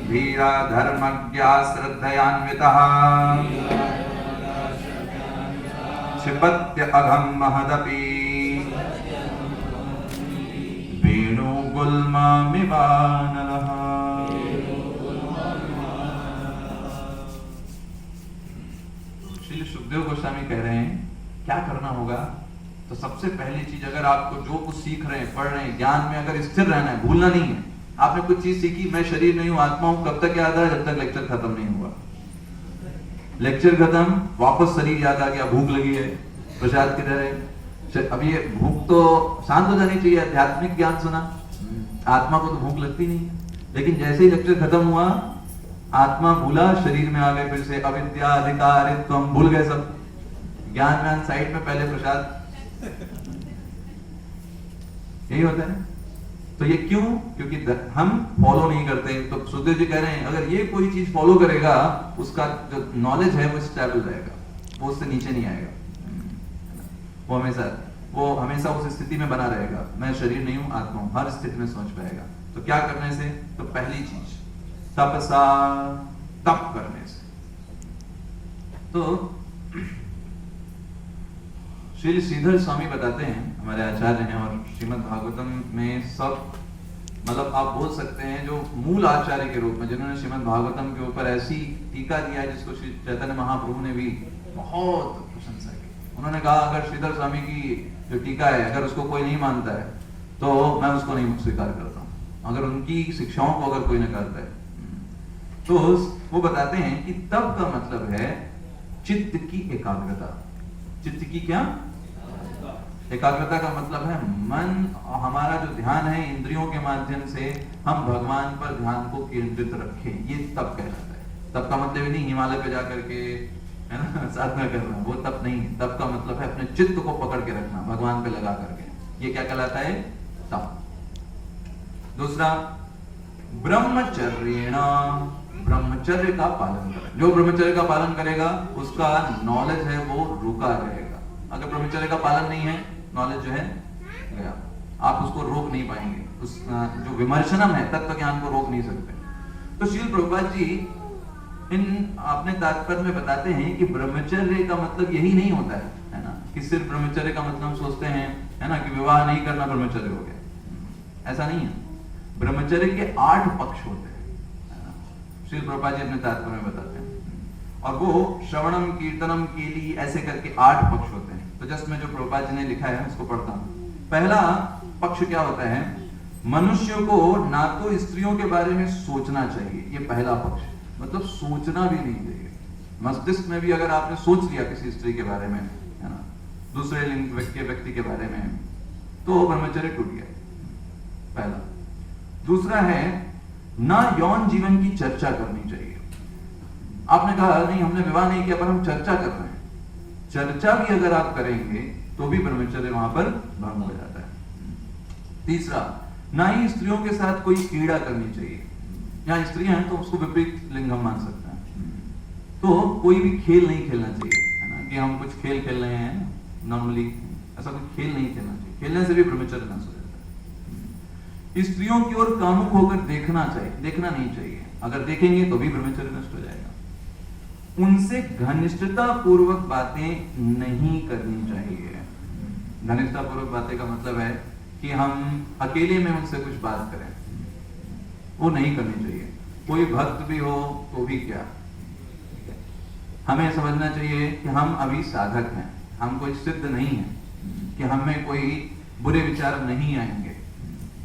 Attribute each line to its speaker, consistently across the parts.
Speaker 1: वीरा धर्मज्ञा श्रद्धयान्वितः क्षिपत्य अघं महदपि वेणुगुल्ममिवानलः। श्री सुखदेव गोस्वामी कह रहे हैं क्या करना होगा। तो सबसे पहली चीज, अगर आपको जो कुछ सीख रहे हैं, पढ़ रहे हैं, ज्ञान में अगर स्थिर रहना है, भूलना नहीं है। आपने कुछ चीज सीखी, मैं शरीर नहीं हूं आत्मा हूं, कब तक याद है? जब तक लेक्चर खत्म नहीं हुआ। लेक्चर खत्म, वापस शरीर याद आ गया, भूख लगी है, प्रसाद किधर है। अब ये भूख तो शांत हो जानी चाहिए। आध्यात्मिक ज्ञान सुना, आत्मा को तो भूख लगती नहीं है। लेकिन जैसे ही लेक्चर खत्म हुआ, आत्मा भूला, शरीर में आ गए फिर से अविद्या अधिकारित्व, हम भूल गए सब। ज्ञान साइड में, पहले प्रसाद। यही होता है। तो ये क्यों? क्योंकि हम फॉलो नहीं करते। तो सुखदेव जी कह रहे हैं अगर ये कोई चीज फॉलो करेगा, उसका जो नॉलेज है वो स्टेबल रहेगा, वो उससे नीचे नहीं आएगा। वो हमेशा उस स्थिति में बना रहेगा, मैं शरीर नहीं हूं आत्मा हूं, हर स्थिति में सोच पाएगा। तो क्या करने से? तो पहली चीज तपसा, तप करने से। तो श्री श्रीधर स्वामी बताते हैं, हमारे आचार्य हैं, और श्रीमद् भागवतम में सब, मतलब आप बोल सकते हैं जो मूल आचार्य के रूप में, जिन्होंने श्रीमद् भागवतम के ऊपर ऐसी टीका दिया है जिसको श्री चैतन्य महाप्रभु ने भी बहुत प्रशंसा की। उन्होंने कहा अगर श्रीधर स्वामी की जो टीका है, अगर उसको कोई नहीं मानता है तो मैं उसको नहीं स्वीकार करता हूँ, अगर उनकी शिक्षाओं को अगर कोई न करता है। तो वो बताते हैं कि तप का मतलब है चित्त की एकाग्रता। चित्त की क्या? एकाग्रता का मतलब है मन, हमारा जो ध्यान है इंद्रियों के माध्यम से हम भगवान पर ध्यान को केंद्रित रखें, ये तप कहलाता है। तप का मतलब नहीं हिमालय पे जाकर के, है ना, साधना करना, वो तप नहीं है। तप का मतलब है अपने चित्त को पकड़ के रखना, भगवान पे लगा करके। ये क्या कहलाता है? तप। दूसरा, ब्रह्मचर्येण, ब्रह्मचर्य का पालन करें। जो ब्रह्मचर्य का पालन करेगा उसका नॉलेज है वो रुका रहेगा। अगर ब्रह्मचर्य का पालन नहीं है, नॉलेज जो है गया, आप उसको रोक नहीं पाएंगे। उस जो विमर्शनम है, तत्व ज्ञान को रोक नहीं सकते। तो श्रील प्रभुपाद जी इन अपने तात्पर्य में बताते हैं कि ब्रह्मचर्य का मतलब यही नहीं होता है ना, कि सिर्फ ब्रह्मचर्य का मतलब हम सोचते हैं, है ना, कि विवाह नहीं करना ब्रह्मचर्य हो गया। ऐसा नहीं है। ब्रह्मचर्य के 8 पक्ष होते हैं, श्रील प्रभुपाद जी अपने तात्पर्य में बताते हैं। और वो श्रवणम, कीर्तनम, केली, ऐसे करके 8 पक्ष होते हैं। तो जस्ट मैं जो प्रभुपाद जी ने लिखा है उसको पढ़ता हूं। पहला पक्ष क्या होता है? मनुष्य को ना तो स्त्रियों के बारे में सोचना चाहिए, ये पहला पक्ष। मतलब सोचना भी नहीं चाहिए। मस्तिष्क में भी अगर आपने सोच लिया किसी स्त्री के बारे में, है ना, दूसरे लिंग के व्यक्ति के बारे में, तो ब्रह्मचर्य टूट गया, पहला। दूसरा है ना यौन जीवन की चर्चा करनी चाहिए। आपने कहा नहीं हमने विवाह नहीं किया पर हम चर्चा कर रहे हैं, चर्चा भी अगर आप करेंगे तो भी ब्रह्मचर्य वहां पर भंग हो जाता है। तीसरा, ना ही स्त्रियों के साथ कोई क्रीड़ा करनी चाहिए। यहाँ स्त्रियां हैं तो उसको विपरीत लिंग हम मान सकते हैं। तो कोई भी खेल नहीं खेलना चाहिए, है ना, कि हम कुछ खेल खेल रहे हैं नॉर्मली, ऐसा कुछ खेल नहीं खेलना चाहिए। खेलने से भी ब्रह्मचर्य नष्ट हो जाता है। स्त्रियों की ओर कामुक होकर देखना चाहिए, देखना नहीं चाहिए। अगर देखेंगे तो भी ब्रह्मचर्य नष्ट हो जाएगा। उनसे घनिष्ठता पूर्वक बातें नहीं करनी चाहिए। घनिष्ठता पूर्वक बातें का मतलब है कि हम अकेले में उनसे कुछ बात करें, वो नहीं करनी चाहिए। कोई भक्त भी हो तो भी क्या, हमें समझना चाहिए कि हम अभी साधक हैं, हम कोई सिद्ध नहीं है, कि हमें कोई बुरे विचार नहीं आएंगे।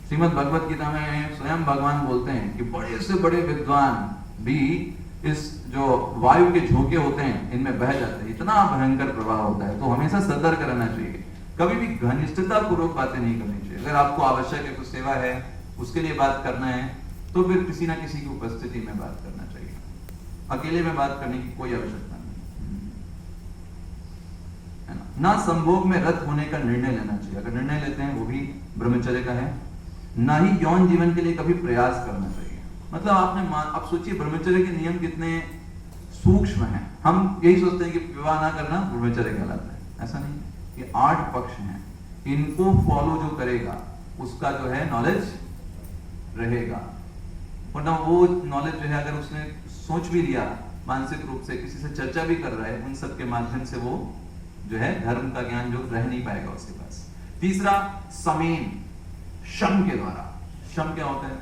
Speaker 1: श्रीमद् भगवत गीता में स्वयं भगवान बोलते हैं कि बड़े से बड़े विद्वान भी इस जो वायु के झोंके होते हैं इनमें बह जाते हैं, इतना भयंकर प्रवाह होता है। तो हमेशा सतर्क रहना चाहिए, कभी भी घनिष्ठता पूर्वक बातें नहीं करनी चाहिए। अगर आपको आवश्यक है, कुछ सेवा है, उसके लिए बात करना है, तो फिर किसी ना किसी की उपस्थिति में बात करना चाहिए। अकेले में बात करने की कोई आवश्यकता नहीं है ना। संभोग में रत होने का निर्णय लेना चाहिए, अगर निर्णय लेते हैं वो भी ब्रह्मचर्य का है। ना ही यौन जीवन के लिए कभी प्रयास करना चाहिए। मतलब आप सोचिए ब्रह्मचर्य के नियम कितने सूक्ष्म हैं। हम यही सोचते हैं कि विवाह ना करना ब्रह्मचर्य कहलाता है, ऐसा नहीं है। ये 8 पक्ष हैं, इनको फॉलो जो करेगा उसका जो है नॉलेज रहेगा। वरना वो नॉलेज जो है अगर उसने सोच भी लिया मानसिक रूप से, किसी से चर्चा भी कर रहा है, उन सब के माध्यम से वो जो है धर्म का ज्ञान जो रह नहीं पाएगा उसके पास। तीसरा समेन, शम के द्वारा। शम क्या होता है?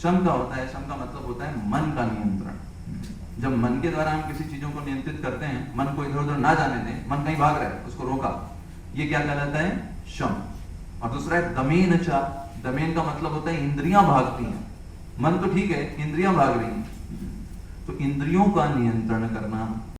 Speaker 1: शम का होता है, शम का मतलब होता है मन का नियंत्रण। जब मन के द्वारा हम किसी चीजों को नियंत्रित करते हैं, मन को इधर उधर ना जाने दें, मन कहीं भाग रहा है उसको रोका, ये क्या कहलाता है? शम। और दूसरा है दमेन चा। दमेन का मतलब होता है इंद्रियां भागती हैं, मन तो ठीक है, इंद्रियां भाग रही हैं, तो इंद्रियों का नियंत्रण करना